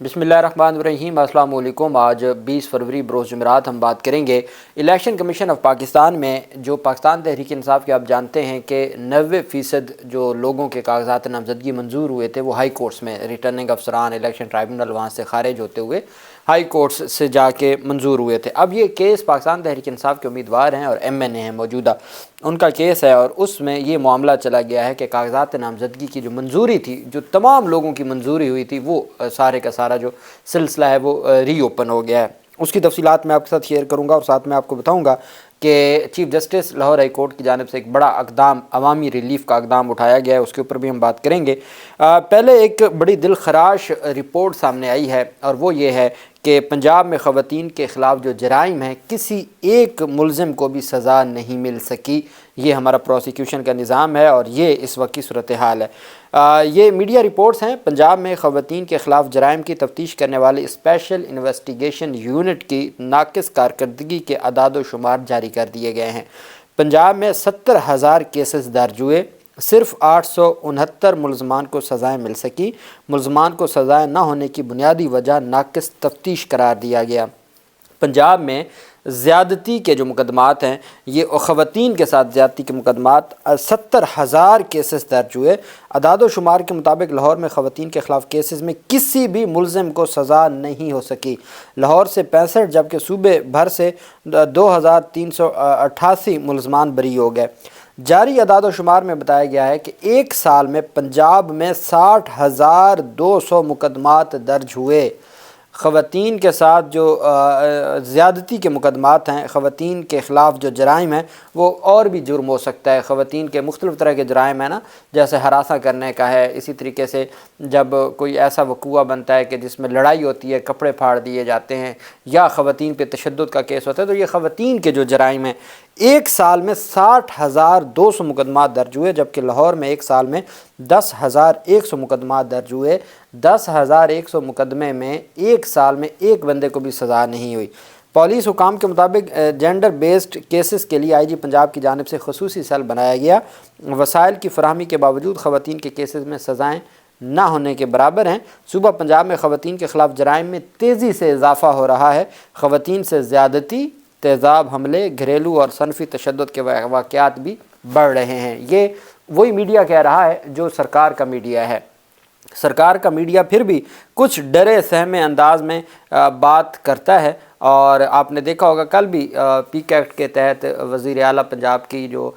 बिस्मिल्लाहिर्रहमानिर्रहीम। अस्सलाम वालेकुम। आज 20 फरवरी बरोज़ जुमेरात हम बात करेंगे इलेक्शन कमीशन ऑफ पाकिस्तान में जो पाकिस्तान तहरीक इंसाफ के आप जानते हैं कि 90% जो लोगों के कागजात नामजदगी मंजूर हुए थे वो हाई कोर्ट्स में रिटर्निंग अफसरान इलेक्शन ट्राइब्यूनल वहाँ से खारिज होते हुए हाई कोर्ट्स से जाके मंजूर हुए थे। अब ये केस पाकिस्तान तहरीक इंसाफ के उम्मीदवार हैं और MNA हैं मौजूदा, उनका केस है और उसमें ये मामला चला गया है कि कागजात नामजदगी की जो मंजूरी थी, जो तमाम लोगों की मंजूरी हुई थी, वो सारे का सारा जो सिलसिला है वो रीओपन हो गया है। उसकी तफसीलात मैं आपके साथ शेयर करूँगा और साथ में आपको बताऊँगा कि chief justice Lahore high court की जानिब से एक बड़ा अक़दाम अवामी रिलीफ का अक़दाम उठाया गया है, उसके ऊपर भी हम बात करेंगे। पहले एक बड़ी दिलखराश रिपोर्ट सामने आई है और वो ये है कि पंजाब में ख़वातीन के ख़िलाफ़ जो जराइम हैं किसी एक मुलज़िम को भी सज़ा नहीं मिल सकी। ये हमारा प्रोसिक्यूशन का निज़ाम है और ये इस वक्त की सूरत हाल है। ये मीडिया रिपोर्ट्स हैं। पंजाब में ख़वातीन के ख़िलाफ़ जराइम की तफ्तीश करने वाले स्पेशल इन्वेस्टिगेशन यूनिट की नाक़िस कारकर्दगी के अदाद व शुमार जारी कर दिए गए हैं। पंजाब में 70,000 केसेस दर्ज हुए, सिर्फ 869 मुलज़मान को सज़ाएँ मिल सकी। मुलज़मान को सज़ाएँ न होने की बुनियादी वजह नाक़िस तफ्तीश करार दिया गया। पंजाब में ज़्यादती के जो मुकदमात हैं, ये ख़वातीन के साथ ज़्यादती के मुकदमात 70,000 केसेस दर्ज हुए। अदाद व शुमार के मुताबिक लाहौर में ख़वातीन के ख़िलाफ़ केसेस में किसी भी मुलज़िम को सज़ा नहीं हो सकी। लाहौर से 65 जबकि सूबे भर से 2,388 मुलज़मान बरी हो गए। जारी अदाद व शुमार में बताया गया है कि एक साल में पंजाब में 60,200 मुकदमात दर्ज हुए। ख़वातीन के साथ जो ज़्यादती के मुकदमात हैं, ख़वातीन के ख़िलाफ़ जो जराइम हैं, वो और भी जुर्म हो सकता है। ख़वातीन के मुख्तलिफ़ तरह के जराइम हैं ना, जैसे हरासा करने का है। इसी तरीके से जब कोई ऐसा वक़ूआ बनता है कि जिसमें लड़ाई होती है, कपड़े फाड़ दिए जाते हैं, या ख़वातीन पे तशद्दुद का केस होता है, तो ये ख़वातीन के जो जराइम हैं, एक साल में 60,200 मुकदमात दर्ज हुए, जबकि लाहौर में एक साल में 10,100 मुकदमात दर्ज हुए। 10,100 मुकदमे में एक साल में एक बंदे को भी सज़ा नहीं हुई। पुलिस हुकाम के मुताबिक जेंडर बेस्ड केसेस के लिए IG पंजाब की जानिब से खसूसी सेल बनाया गया। वसाइल की फराहमी के बावजूद ख़वातीन के केसेस में सज़ाएँ ना होने के बराबर हैं। सूबा पंजाब में ख़वातीन के ख़िलाफ़ जराइम में तेज़ी से इजाफ़ा हो रहा है। ख़वातीन से ज़्यादती, तेज़ाब हमले, घरेलू और सनफ़ी तशद्दुद के वाक़यात भी बढ़ रहे हैं। ये वही मीडिया कह रहा है जो सरकार का मीडिया है। सरकार का मीडिया फिर भी कुछ डरे सहमे अंदाज में बात करता है और आपने देखा होगा कल भी पीक एक्ट के तहत वज़ीर आला पंजाब की जो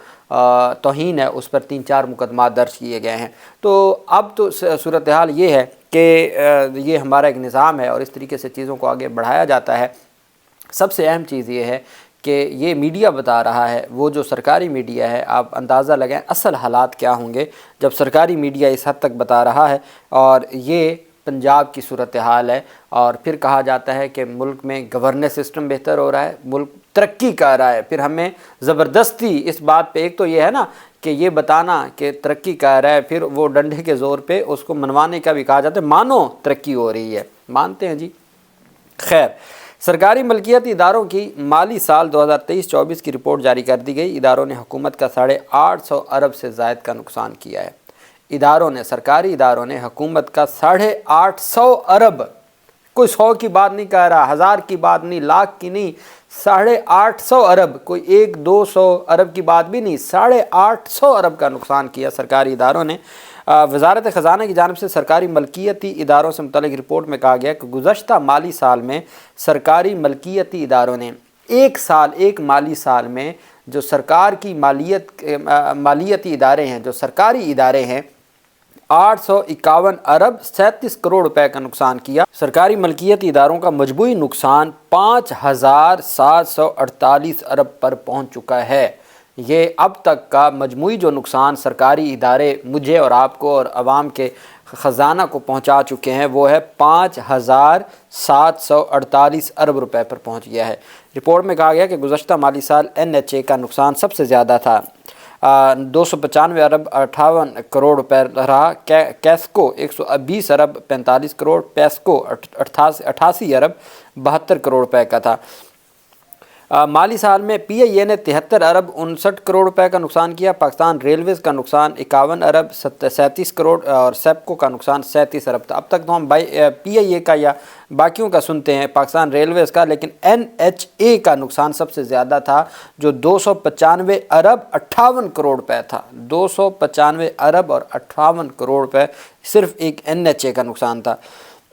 तौहीन है उस पर 3-4 मुकदमा दर्ज किए गए हैं। तो अब तो सूरत हाल ये है कि ये हमारा एक निज़ाम है और इस तरीके से चीज़ों को आगे बढ़ाया जाता है। सबसे अहम चीज़ ये है कि ये मीडिया बता रहा है, वो जो सरकारी मीडिया है, आप अंदाज़ा लगाएं असल हालात क्या होंगे जब सरकारी मीडिया इस हद तक बता रहा है। और ये पंजाब की सूरत हाल है और फिर कहा जाता है कि मुल्क में गवर्नेंस सिस्टम बेहतर हो रहा है, मुल्क तरक्की कर रहा है। फिर हमें ज़बरदस्ती इस बात पे, एक तो ये है ना कि ये बताना कि तरक्की कर रहा है, फिर वो डंडे के ज़ोर पे उसको मनवाने का भी कहा जाता है, मानो तरक्की हो रही है। मानते हैं जी। खैर, सरकारी मलकियत इदारों की माली साल 2023-24 की रिपोर्ट जारी कर दी गई। इदारों ने हुकूमत का 850 अरब से ज़ायद का नुकसान किया है। सरकारी इदारों ने हुकूमत का 850 अरब, कोई 100 की बात नहीं कह रहा, 1000 की बात नहीं, लाख की नहीं, 850 अरब, कोई 100-200 अरब की बात भी नहीं, 850 अरब का नुकसान किया सरकारी इदारों ने। वज़ारत ख़ज़ाना की जानिब से सरकारी मलकियती इदारों से मुतल्लिक़ रिपोर्ट में कहा गया कि गुज़श्ता माली साल में सरकारी मलकियती इदारों ने एक माली साल में जो सरकार की मालियती इदारे हैं, जो सरकारी इदारे हैं, 851 अरब 37 करोड़ रुपए का नुकसान किया। सरकारी मलकियती इदारों का मजबूरी नुकसान 5,748 अरब पर पहुँच चुका है। ये अब तक का मजमूई जो नुकसान सरकारी इदारे मुझे और आपको और आवाम के ख़जाना को पहुंचा चुके हैं वो है 5,748 अरब रुपए पर पहुंच गया है। रिपोर्ट में कहा गया कि गुज़श्ता माली साल NHA का नुकसान सबसे ज़्यादा था, 295 अरब 58 करोड़ रुपए रहा। कैस्को 120 अरब 45 करोड़, पेस्को 88 अरब 72 करोड़ रुपए का था। माली साल में PIA ने 73 अरब 59 करोड़ रुपए का नुकसान किया। पाकिस्तान रेलवेज़ का नुकसान 51 अरब 37 करोड़ और सेप्को का नुकसान 37 अरब था। अब तक तो हम PIA का या बाकियों का सुनते हैं, पाकिस्तान रेलवेज़ का, लेकिन NHA का नुकसान सबसे ज़्यादा था जो 295 अरब 58 करोड़ रुपए था। 295 अरब और 58 करोड़ रुपए सिर्फ एक NHA का नुकसान था।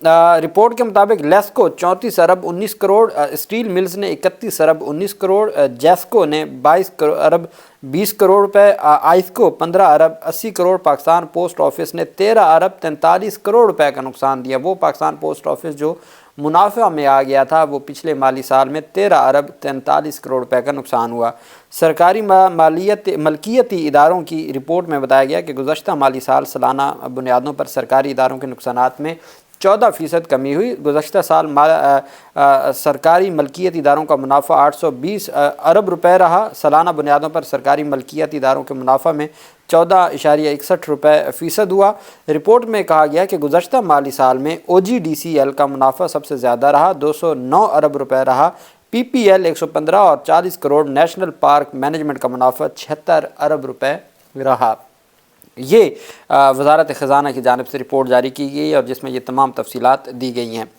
रिपोर्ट के मुताबिक लेस्को 34 अरब 19 करोड़, स्टील मिल्स ने 31 अरब 19 करोड़, जेस्को ने 22 अरब 20 करोड़ रुपए, आइस्को 15 अरब 80 करोड़, पाकिस्तान पोस्ट ऑफिस ने 13 अरब 43 करोड़ रुपए का नुकसान दिया। वो पाकिस्तान पोस्ट ऑफिस जो मुनाफा में आ गया था, वो पिछले माली साल में 13 अरब 43 करोड़ रुपए का नुकसान हुआ। सरकारी मलकियती इदारों की रिपोर्ट में बताया गया कि गुज़श्ता माली साल सालाना बुनियादों पर सरकारी इदारों के नुकसानात में 14% कमी हुई। गुज़श्ता साल सरकारी मलकियत इदारों का मुनाफा 820 अरब रुपए रहा। सालाना बुनियादों पर सरकारी मलकियत इदारों के मुनाफा में 14.61 रुपये फ़ीसद हुआ। रिपोर्ट में कहा गया कि गुज़श्ता माली साल में OGDCL का मुनाफा सबसे ज़्यादा रहा, 209 अरब रुपए रहा। PPL 115 और 40 करोड़, नेशनल पार्क मैनेजमेंट का मुनाफा 76 अरब रुपए रहा। ये वज़ारत ख़ज़ाना की जानिब से रिपोर्ट जारी की गई और जिसमें ये तमाम तफसीलात दी गई हैं।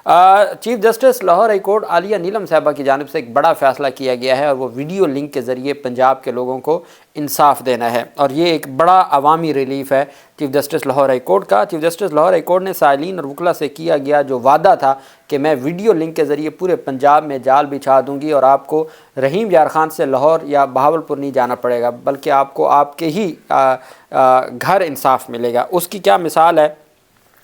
Chief justice Lahore high court आलिया नीलम साहबा की जानिब से एक बड़ा फ़ैसला किया गया है और वो वीडियो लिंक के ज़रिए पंजाब के लोगों को इंसाफ देना है और ये एक बड़ा अवामी रिलीफ है chief justice Lahore high court का। Chief justice Lahore high court ने साइलिन और वकला से किया गया जो वादा था कि मैं वीडियो लिंक के ज़रिए पूरे पंजाब में जाल बिछा दूंगी और आपको रहीम यार खान से लाहौर या बहावलपुर नहीं जाना पड़ेगा, बल्कि आपको आपके ही घर इंसाफ मिलेगा। उसकी क्या मिसाल है?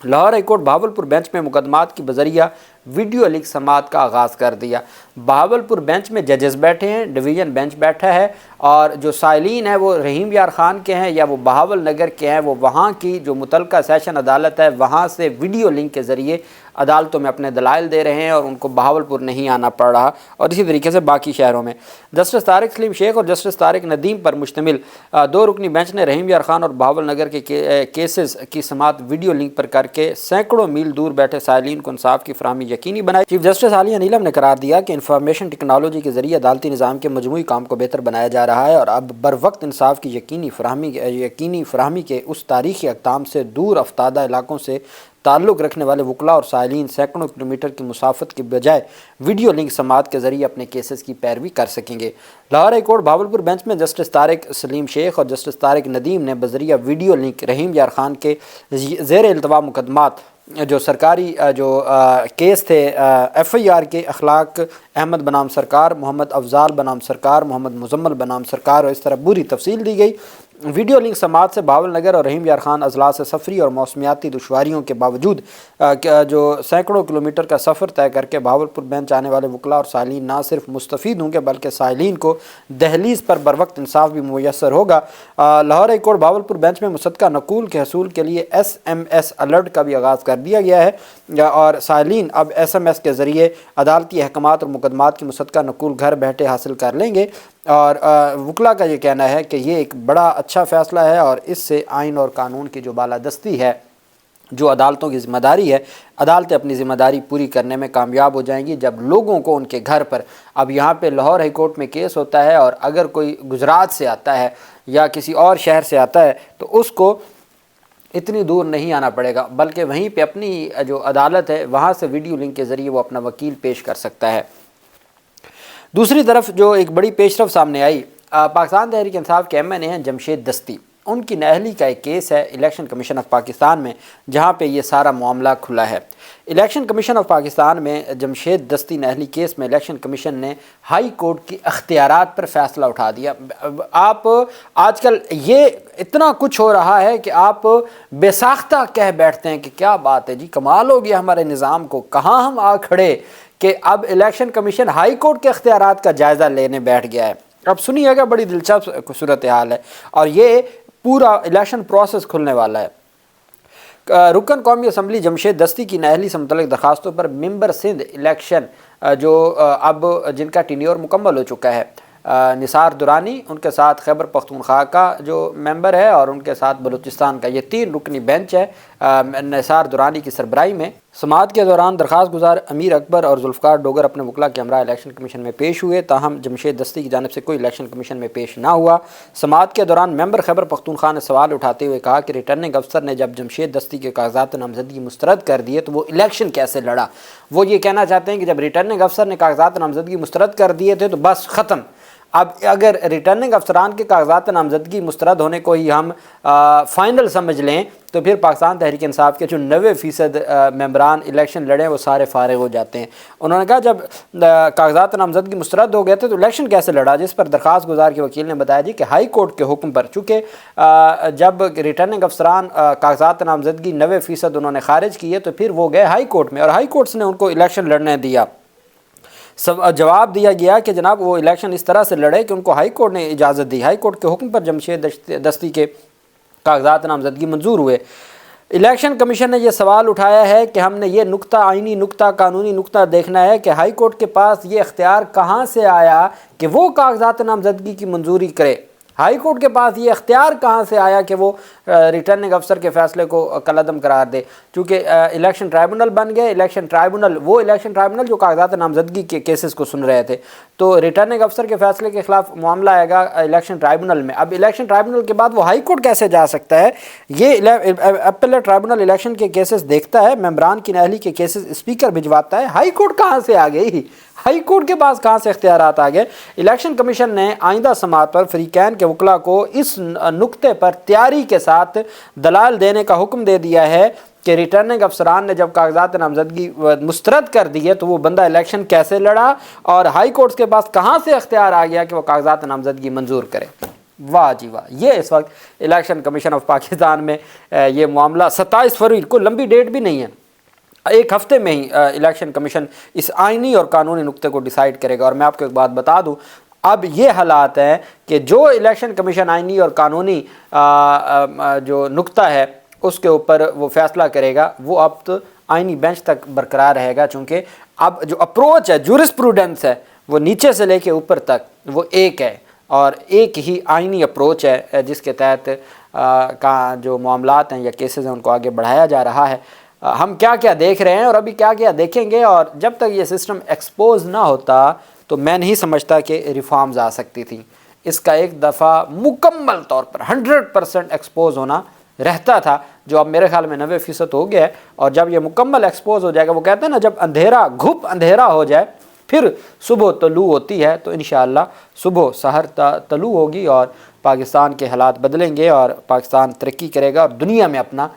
Lahore high court Bahawalpur bench में मुकदमात की बजरिया वीडियो लिंक समाअत का आगाज़ कर दिया। बहावलपुर बेंच में जजेस बैठे हैं, डिवीज़न बेंच बैठा है और जो साइलिन है वो रहीम यार खान के हैं या वो बहावल नगर के हैं, वो वहाँ की जो मुतलका सेशन अदालत है वहाँ से वीडियो लिंक के ज़रिए अदालतों में अपने दलाइल दे रहे हैं और उनको बहावलपुर नहीं आना पड़ रहा। और इसी तरीके से बाकी शहरों में जस्टिस तारिक सलीम शेख और जस्टिस तारिक नदीम पर मुश्तमिल 2 रुकनी बेंच ने रहीम यार खान और बहावल नगर के केसेस की समाअत वीडियो लिंक पर करके सैकड़ों मील दूर बैठे साइलिन को इंसाफ की फराहमी यकीनी बनाई। चीफ जस्टिस आलिया नीलम ने करार दिया कि इंफॉर्मेशन टेक्नोलॉजी के जरिए अदालती निज़ाम के मजमूई काम को बेहतर बनाया जा रहा है और अब बर वक्त इंसाफ की यकीनी फराहमी के उस तारीखी अक़दाम से दूर अफ्तादा इलाकों से ताल्लुक़ रखने वाले वकला और साइलिन सैकड़ों किलोमीटर की मुसाफत के बजाय वीडियो लिंक समाअत के ज़रिए अपने केसेस की पैरवी कर सकेंगे। Lahore high court Bahawalpur bench में जस्टिस तारिक सलीम शेख और जस्टिस तारिक नदीम ने बजरिया वीडियो लिंक रहीम यार खान के ज़ेर इल्तवा मुकदमात जो सरकारी केस थे FIR के अखलाक अहमद बनाम सरकार, मोहम्मद अफजाल बनाम सरकार, मोहम्मद मुजम्मल बनाम सरकार और इस तरह पूरी तफसील दी गई। वीडियो लिंक समाअत से बहावल नगर और रहीम यार खान अजला से सफरी और मौसमियाती दुश्वारियों के बावजूद जो सैकड़ों किलोमीटर का सफ़र तय करके बहावलपुर बेंच आने वाले वकला और साइलिन ना सिर्फ मुस्तफ़ीद होंगे बल्कि साइलिन को दहलीज़ पर बर वक्त इंसाफ भी मुयसर होगा। Lahore high court Bahawalpur bench में मुसद्दका नकूल के हसूल के लिए SMS अलर्ट का भी आगाज़ कर दिया गया है और साइलिन अब SMS के ज़रिए अदालती अहकामात और मुकदमात की मुसद्दका नकूल घर बैठे हासिल कर लेंगे। और वकला का ये कहना है कि ये एक बड़ा अच्छा फ़ैसला है और इससे आइन और कानून की जो बालादस्ती है, जो अदालतों की ज़िम्मेदारी है, अदालतें अपनी ज़िम्मेदारी पूरी करने में कामयाब हो जाएंगी जब लोगों को उनके घर पर, अब यहाँ पे लाहौर हाई कोर्ट में केस होता है और अगर कोई गुजरात से आता है या किसी और शहर से आता है तो उसको इतनी दूर नहीं आना पड़ेगा बल्कि वहीं पे अपनी जो अदालत है वहाँ से वीडियो लिंक के ज़रिए वो अपना वकील पेश कर सकता है। दूसरी तरफ जो एक बड़ी पेशरफ सामने आई, पाकिस्तान तहरीक इंसाफ के MNA हैं जमशेद दस्ती, उनकी नाअहली का एक केस है इलेक्शन कमीशन ऑफ पाकिस्तान में जहां पे ये सारा मामला खुला है। इलेक्शन कमीशन ऑफ पाकिस्तान में जमशेद दस्ती नाअहली केस में इलेक्शन कमीशन ने हाई कोर्ट की अख्तियारात पर फैसला उठा दिया। आप आजकल ये इतना कुछ हो रहा है कि आप बेसाख्ता कह बैठते हैं कि क्या बात है जी, कमाल हो गया हमारे निज़ाम को, कहाँ हम आ खड़े कि अब इलेक्शन कमीशन हाई कोर्ट के अख्तियारात का जायज़ा लेने बैठ गया है। अब सुनिएगा, बड़ी दिलचस्प सूरत हाल है और ये पूरा इलेक्शन प्रोसेस खुलने वाला है। रुकन कौमी असम्बली जमशेद दस्ती की नाअहली से मुतल्लिक़ दरखास्तों पर मेंबर सिंध इलेक्शन जो अब जिनका टेन्योर मुकम्मल हो चुका है, نثار درانی، ان کے ساتھ خیبر پختونخوا کا جو ممبر ہے اور ان کے ساتھ بلوچستان کا، یہ 3 رکنی بینچ ہے نثار درانی کی سربراہی میں۔ سماعت کے دوران درخواست گزار امیر اکبر اور ذوالفقار ڈوگر اپنے وکلاء کے ہمراہ الیکشن کمیشن میں پیش ہوئے، تاہم جمشید دستی کی جانب سے کوئی الیکشن کمیشن میں پیش نہ ہوا۔ سماعت کے دوران ممبر خیبر پختونخوا نے سوال اٹھاتے ہوئے کہا کہ ریٹرننگ افسر نے جب جمشید دستی کے کاغذات نامزدگی مسترد کر دیے تو وہ الیکشن کیسے لڑا؟ وہ یہ کہنا چاہتے ہیں کہ جب ریٹرننگ افسر نے کاغذات نامزدگی مسترد کر دیے تھے تو بس ختم۔ اب اگر ریٹرننگ افسران کے کاغذات نامزدگی مسترد ہونے کو ہی ہم فائنل سمجھ لیں تو پھر پاکستان تحریک انصاف کے جو 90% ممبران الیکشن لڑیں وہ سارے فارغ ہو جاتے ہیں۔ انہوں نے کہا جب کاغذات نامزدگی مسترد ہو گئے تھے تو الیکشن کیسے لڑا، جس پر درخواست گزار کے وکیل نے بتایا کہ ہائی کورٹ کے حکم پر، چونکہ جب ریٹرننگ افسران کاغذات نامزدگی 90% انہوں نے خارج کیے تو پھر وہ گئے ہائی کورٹ میں اور ہائی کورٹس نے ان کو الیکشن لڑنے دیا۔ جواب دیا گیا کہ جناب وہ الیکشن اس طرح سے لڑے کہ ان کو ہائی کورٹ نے اجازت دی، ہائی کورٹ کے حکم پر جمشید دستی کے کاغذات نامزدگی منظور ہوئے۔ الیکشن کمیشن نے یہ سوال اٹھایا ہے کہ ہم نے یہ نقطہ، آئینی نقطہ، قانونی نقطہ دیکھنا ہے کہ ہائی کورٹ کے پاس یہ اختیار کہاں سے آیا کہ وہ کاغذات نامزدگی کی منظوری کرے، ہائی کورٹ کے پاس یہ اختیار کہاں سے آیا کہ وہ ریٹرننگ افسر کے فیصلے کو کالعدم قرار دے، چونکہ الیکشن ٹرائبونل بن گئے۔ الیکشن ٹرائبونل وہ الیکشن ٹرائبونل جو کاغذات نامزدگی کے کیسز کو سن رہے تھے، تو ریٹرننگ افسر کے فیصلے کے خلاف معاملہ آئے گا الیکشن ٹرائبونل میں۔ اب الیکشن ٹرائبونل کے بعد وہ ہائی کورٹ کیسے جا سکتا ہے؟ یہ اپیلیٹ ٹرائبونل الیکشن کے کیسز دیکھتا ہے، ممبران کی نااہلی کے کیسز اسپیکر بھجواتا ہے۔ ہائی کورٹ کہاں سے آ گئی؟ ہائی کورٹ کے پاس کہاں سے اختیارات آ گئے؟ الیکشن کمیشن نے آئندہ سماعت پر فریقین کے وکلاء کو اس نقطے پر تیاری کے ساتھ دلائل دینے کا حکم دے دیا ہے کہ ریٹرننگ افسران نے جب کاغذات نامزدگی مسترد کر دیے تو وہ بندہ الیکشن کیسے لڑا اور ہائی کورٹ کے پاس کہاں سے اختیار آ گیا کہ وہ کاغذات نامزدگی منظور کرے۔ واہ جی واہ، یہ اس وقت الیکشن کمیشن آف پاکستان میں یہ معاملہ 27 فروری کو، لمبی ڈیٹ بھی نہیں ہے، 1 ہفتے میں ہی الیکشن کمیشن اس آئینی اور قانونی نقطے کو ڈیسائیڈ کرے گا۔ اور میں آپ کو ایک بات بتا دوں، اب یہ حالات ہیں کہ جو الیکشن کمیشن آئینی اور قانونی جو نقطہ ہے اس کے اوپر وہ فیصلہ کرے گا، وہ اب تو آئینی بینچ تک برقرار رہے گا، چونکہ اب جو اپروچ ہے، جورسپروڈنس ہے، وہ نیچے سے لے کے اوپر تک وہ ایک ہے اور ایک ہی آئینی اپروچ ہے جس کے تحت جو معاملات ہیں یا کیسز ہیں ان کو آگے بڑھایا جا رہا ہے۔ ہم کیا کیا دیکھ رہے ہیں اور ابھی کیا کیا دیکھیں گے، اور جب تک یہ سسٹم ایکسپوز نہ ہوتا تو میں نہیں سمجھتا کہ ریفارمز آ سکتی تھیں۔ اس کا ایک دفعہ مکمل طور پر 100% ایکسپوز ہونا رہتا تھا، جو اب میرے خیال میں 90% ہو گیا ہے، اور جب یہ مکمل ایکسپوز ہو جائے گا، وہ کہتے ہیں نا جب اندھیرا گھپ اندھیرا ہو جائے پھر صبح طلوع ہوتی ہے، تو انشاءاللہ صبح سحر طلوع ہوگی اور پاکستان کے حالات بدلیں گے اور پاکستان ترقی کرے گا اور دنیا میں اپنا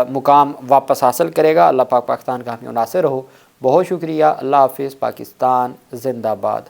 مقام واپس حاصل کرے گا۔ اللہ پاک پاکستان کا حامی و ناصر ہو۔ بہت شکریہ، اللہ حافظ، پاکستان زندہ باد۔